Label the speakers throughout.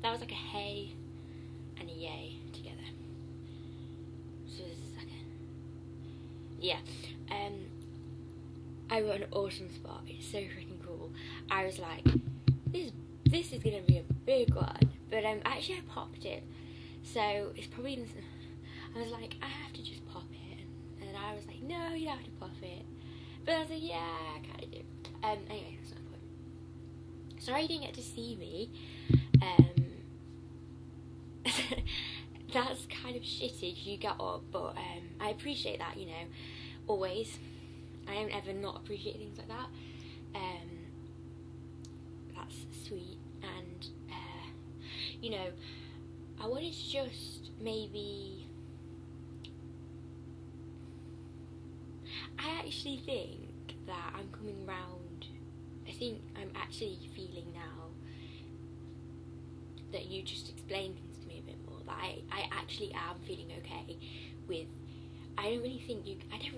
Speaker 1: that was like a hey and a yay together. So this is like yeah. I got an awesome spot. It's so freaking cool. I was like, this is gonna be a big one, but actually I popped it. So it's probably. I was like, I have to just pop it, and I was like, no, you don't have to pop it. But I was like, yeah, I kind of do. Anyway, that's not the point. Sorry you didn't get to see me. That's kind of shitty because you got up, but I appreciate that, you know, always. I don't ever not appreciate things like that. That's sweet, and you know, I wanted to just maybe. I actually think that I'm coming round. I think I'm actually feeling now that you just explained things to me a bit more. That I actually am feeling okay with. I don't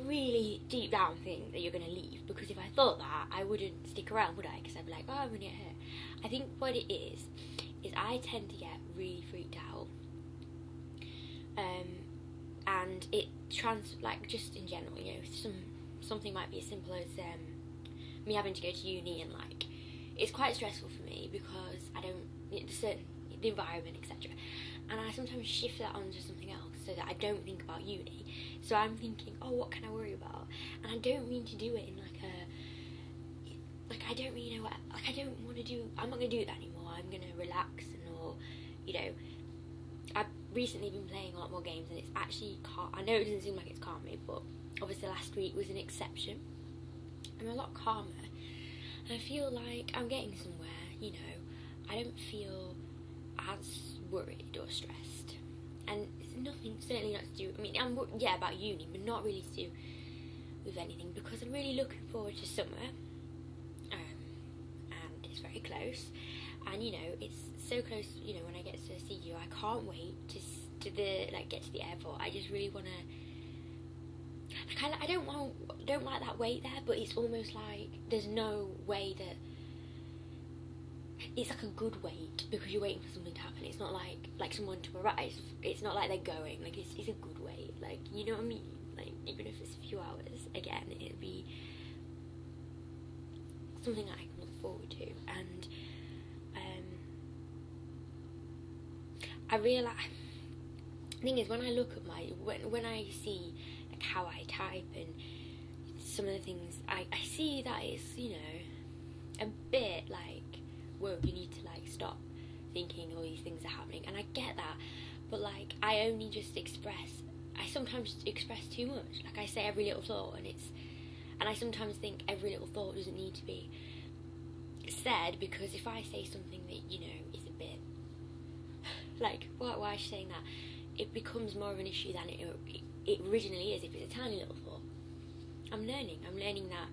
Speaker 1: really deep down think that you're going to leave, because if I thought that, I wouldn't stick around, would I? Because I'd be like, oh, I'm going to get hurt. I think what it is I tend to get really freaked out. And it like just in general, you know, something might be as simple as me having to go to uni, and like it's quite stressful for me because I don't the environment, etc. And I sometimes shift that onto something else so that I don't think about uni. So I'm thinking, oh, what can I worry about? And I don't mean to do it in like I don't really know what, like I don't want to do. I'm not going to do that anymore. I'm going to relax or, you know. I've recently been playing a lot more games, and it's actually I know it doesn't seem like it's calmed me, but obviously last week was an exception. I'm a lot calmer, and I feel like I'm getting somewhere, you know. I don't feel as worried or stressed, and it's nothing, certainly not to do, I mean, about uni, but not really to do with anything, because I'm really looking forward to summer, and it's very close. And you know, it's so close. You know, when I get to see you, I can't wait to get to the airport. I just really want to. I don't like that wait there, but it's almost like there's no way that. It's like a good wait because you're waiting for something to happen. It's not like someone to arrive. It's not like they're going. Like it's a good wait. Like, you know what I mean? Like, even if it's a few hours, again, it'd be something that I can look forward to. And I realise, the thing is, when I look at when I see like how I type and some of the things, I see that it's, you know, a bit like, whoa, you need to like stop thinking all these things are happening. And I get that, but like I sometimes express too much. Like I say every little thought, and I sometimes think every little thought doesn't need to be said, because if I say something that, you know, is a bit like, why is she saying that, it becomes more of an issue than it originally is if it's a tiny little thought. I'm learning that,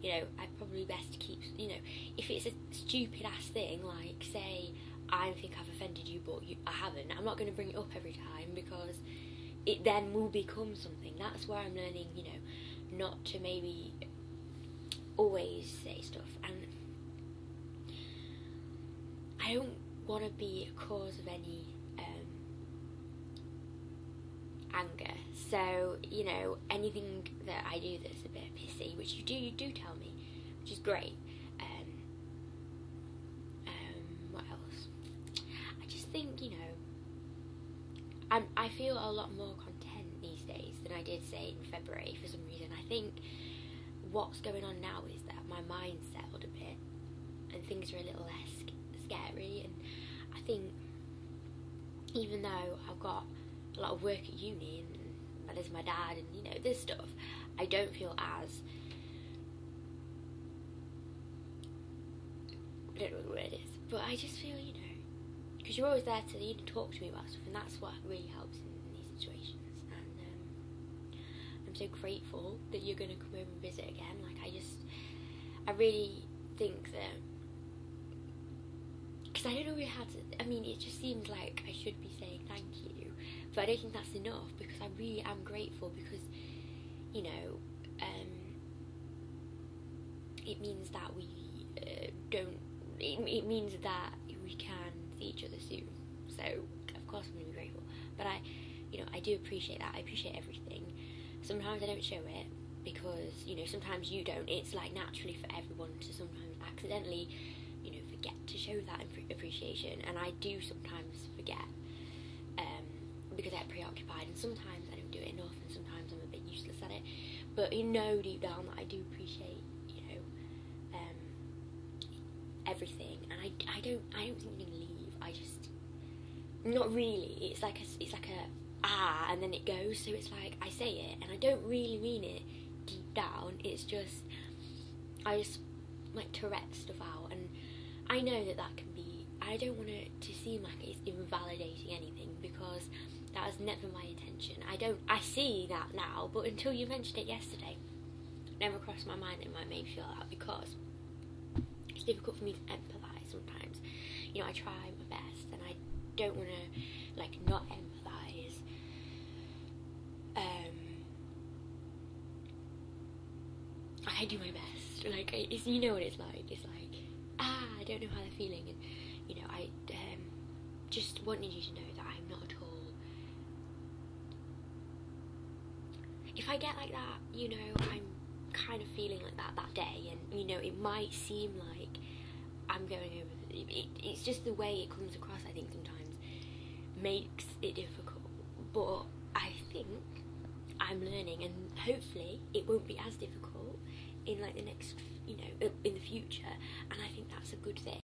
Speaker 1: you know, I probably best keep, you know, if it's a stupid ass thing, like say I think I've offended you but I haven't, I'm not going to bring it up every time, because it then will become something. That's where I'm learning, you know, not to maybe always say stuff. And I don't want to be a cause of any anger. So, you know, anything that I do that's a bit pissy, which you do tell me, which is great. What else? I just think, you know, I feel a lot more content these days than I did, say, in February for some reason. I think what's going on now is that my mind's settled a bit and things are a little less scary. And I think even though I've got a lot of work at uni and there's my dad and, you know, this stuff, I don't feel as, I don't know what the word is, but I just feel, you know, because you're always there to, you know, talk to me about stuff, and that's what really helps in these situations. And I'm so grateful that you're going to come over and visit again. Like, I really think that, because I don't know really how to, I mean, it just seems like I should be saying thank you, but I don't think that's enough, because I really am grateful, because, you know, it means that we don't, it means that we we can see each other soon. So of course I'm going to be grateful. But I do appreciate that. I appreciate everything. Sometimes I don't show it because, sometimes you don't. It's like naturally for everyone to sometimes accidentally, forget to show that appreciation. And I do sometimes forget because I get preoccupied, and sometimes I don't do it enough, and sometimes I'm a bit useless at it. But deep down that I do appreciate, everything. And I don't think I'm gonna leave. I just, not really. It's like a and then it goes. So it's like I say it, and I don't really mean it deep down. It's just I just like Tourette stuff out, and I know that can be. I don't want it to seem like it's invalidating anything, because that was never my intention. I see that now, but until you mentioned it yesterday, it never crossed my mind it might make me feel that, because it's difficult for me to empathise sometimes. I try my best, and I don't want to not empathise. I do my best. It's, what it's like. It's like, I don't know how they're feeling, and I just wanted you to know that I'm not at all. If I get like that, I'm kind of feeling like that day, and it might seem like I'm going over. It's just the way it comes across. I think sometimes makes it difficult, but I think I'm learning, and hopefully it won't be as difficult in the next, in the future, and I think that's a good thing.